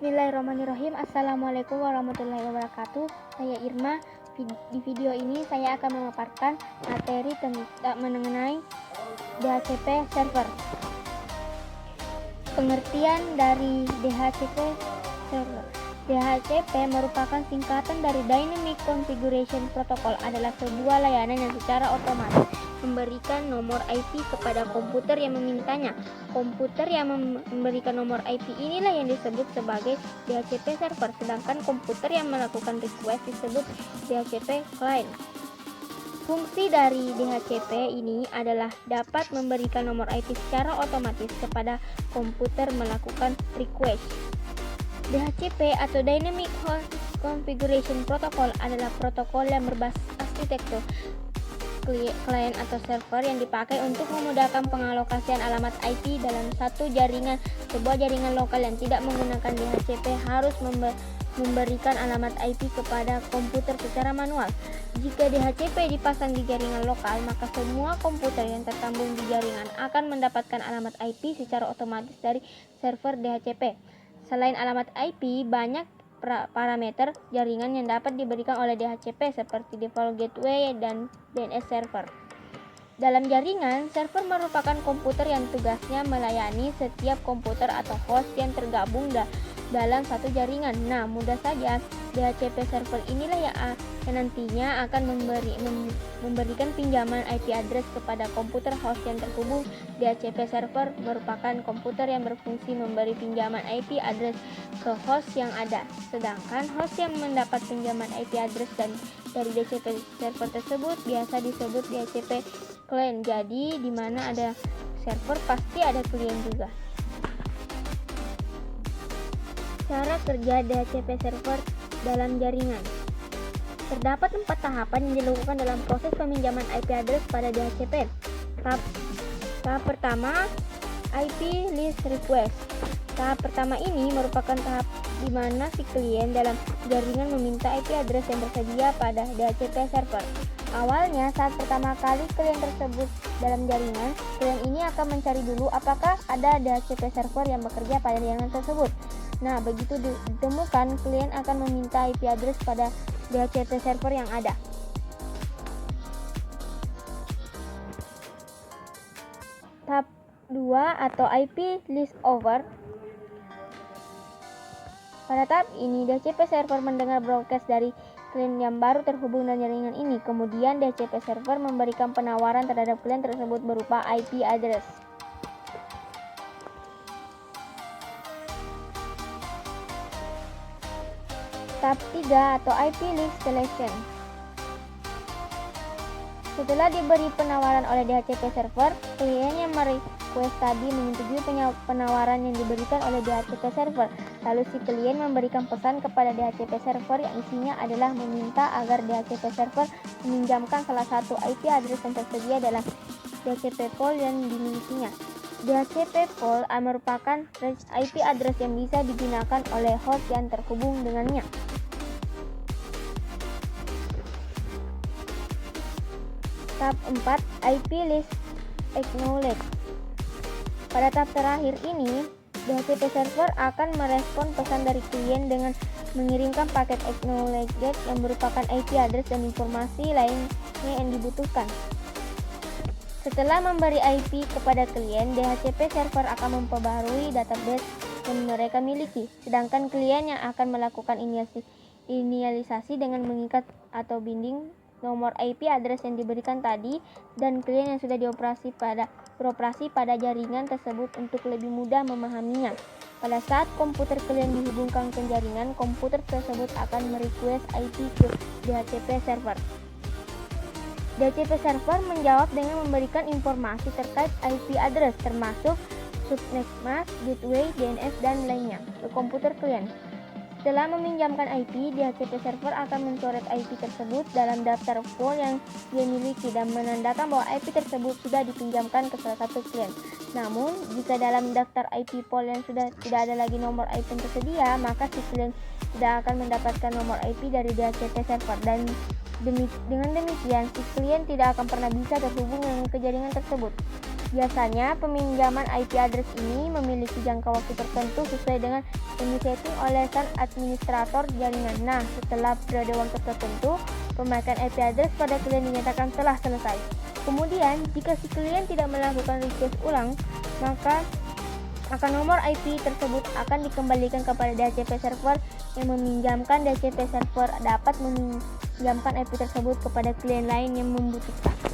Bismillahirrahmanirrahim. Assalamualaikum warahmatullahi wabarakatuh. Saya Irma. Di video ini saya akan memaparkan materi mengenai DHCP server. Pengertian dari DHCP server. DHCP merupakan singkatan dari Dynamic Configuration Protocol, adalah sebuah layanan yang secara otomatis memberikan nomor IP kepada komputer yang memintanya. Komputer yang memberikan nomor IP inilah yang disebut sebagai DHCP server, sedangkan komputer yang melakukan request disebut DHCP client. Fungsi dari DHCP ini adalah dapat memberikan nomor IP secara otomatis kepada komputer melakukan request. DHCP atau Dynamic Configuration Protocol adalah protokol yang berbasis arsitektur klien atau server yang dipakai untuk memudahkan pengalokasian alamat IP dalam satu jaringan. Sebuah jaringan lokal yang tidak menggunakan DHCP harus memberikan alamat IP kepada komputer secara manual. Jika DHCP dipasang di jaringan lokal, maka semua komputer yang tersambung di jaringan akan mendapatkan alamat IP secara otomatis dari server DHCP. Selain alamat IP, banyak parameter jaringan yang dapat diberikan oleh DHCP seperti default gateway dan DNS server. Dalam jaringan, server merupakan komputer yang tugasnya melayani setiap komputer atau host yang tergabung dalam satu jaringan. Nah, mudah saja DHCP server inilah yang nantinya akan memberikan pinjaman IP address kepada komputer host yang terhubung. DHCP server merupakan komputer yang berfungsi memberi pinjaman IP address ke host yang ada, sedangkan host yang mendapat pinjaman IP address dari DHCP server tersebut biasa disebut DHCP client. Jadi di mana ada server pasti ada klien juga. Cara kerja DHCP server dalam jaringan. Terdapat 4 tahapan yang dilakukan dalam proses peminjaman IP address pada DHCP. Tahap pertama, IP list request. Tahap pertama ini merupakan tahap di mana si klien dalam jaringan meminta IP address yang tersedia pada DHCP server. Awalnya, saat pertama kali klien tersebut dalam jaringan, klien ini akan mencari dulu apakah ada DHCP server yang bekerja pada jaringan tersebut. Nah, begitu ditemukan, klien akan meminta IP address pada DHCP server yang ada. Tahap 2 atau IP list over. Pada tahap ini, DHCP server mendengar broadcast dari klien yang baru terhubung dengan jaringan ini. Kemudian DHCP server memberikan penawaran terhadap klien tersebut berupa IP address. Tahap 3 atau IP list selection. Setelah diberi penawaran oleh DHCP server, klien yang merequest tadi menyetujui penawaran yang diberikan oleh DHCP server. Lalu si klien memberikan pesan kepada DHCP server yang isinya adalah meminta agar DHCP server meminjamkan salah satu IP address yang tersedia dalam DHCP pool yang dimilikinya. DHCP pool merupakan IP address yang bisa digunakan oleh host yang terhubung dengannya. Tahap 4, IP list acknowledge. Pada tahap terakhir ini, DHCP server akan merespon pesan dari klien dengan mengirimkan paket acknowledge yang merupakan IP address dan informasi lainnya yang dibutuhkan. Setelah memberi IP kepada klien, DHCP server akan memperbarui database yang mereka miliki, sedangkan klien yang akan melakukan inisialisasi dengan mengikat atau binding nomor IP address yang diberikan tadi dan klien yang sudah beroperasi pada jaringan tersebut untuk lebih mudah memahaminya. Pada saat komputer klien dihubungkan ke jaringan, komputer tersebut akan merequest IP ke DHCP server. DHCP server menjawab dengan memberikan informasi terkait IP address termasuk subnet mask, gateway, DNS, dan lainnya ke komputer klien. Setelah meminjamkan IP, DHCP server akan mencoret IP tersebut dalam daftar pool yang dia miliki dan menandakan bahwa IP tersebut sudah dipinjamkan ke salah satu klien. Namun, jika dalam daftar IP pool yang sudah tidak ada lagi nomor IP yang tersedia, maka si klien tidak akan mendapatkan nomor IP dari DHCP server dan dengan demikian si klien tidak akan pernah bisa terhubung dengan ke jaringan tersebut. Biasanya, peminjaman IP address ini memiliki jangka waktu tertentu sesuai dengan yang disetting oleh sang administrator jaringan. Nah, setelah periode waktu tertentu, pemakaian IP address pada klien dinyatakan telah selesai. Kemudian, jika si klien tidak melakukan request ulang, maka nomor IP tersebut akan dikembalikan kepada DHCP server yang meminjamkan. DHCP server dapat meminjamkan IP tersebut kepada klien lain yang membutuhkan.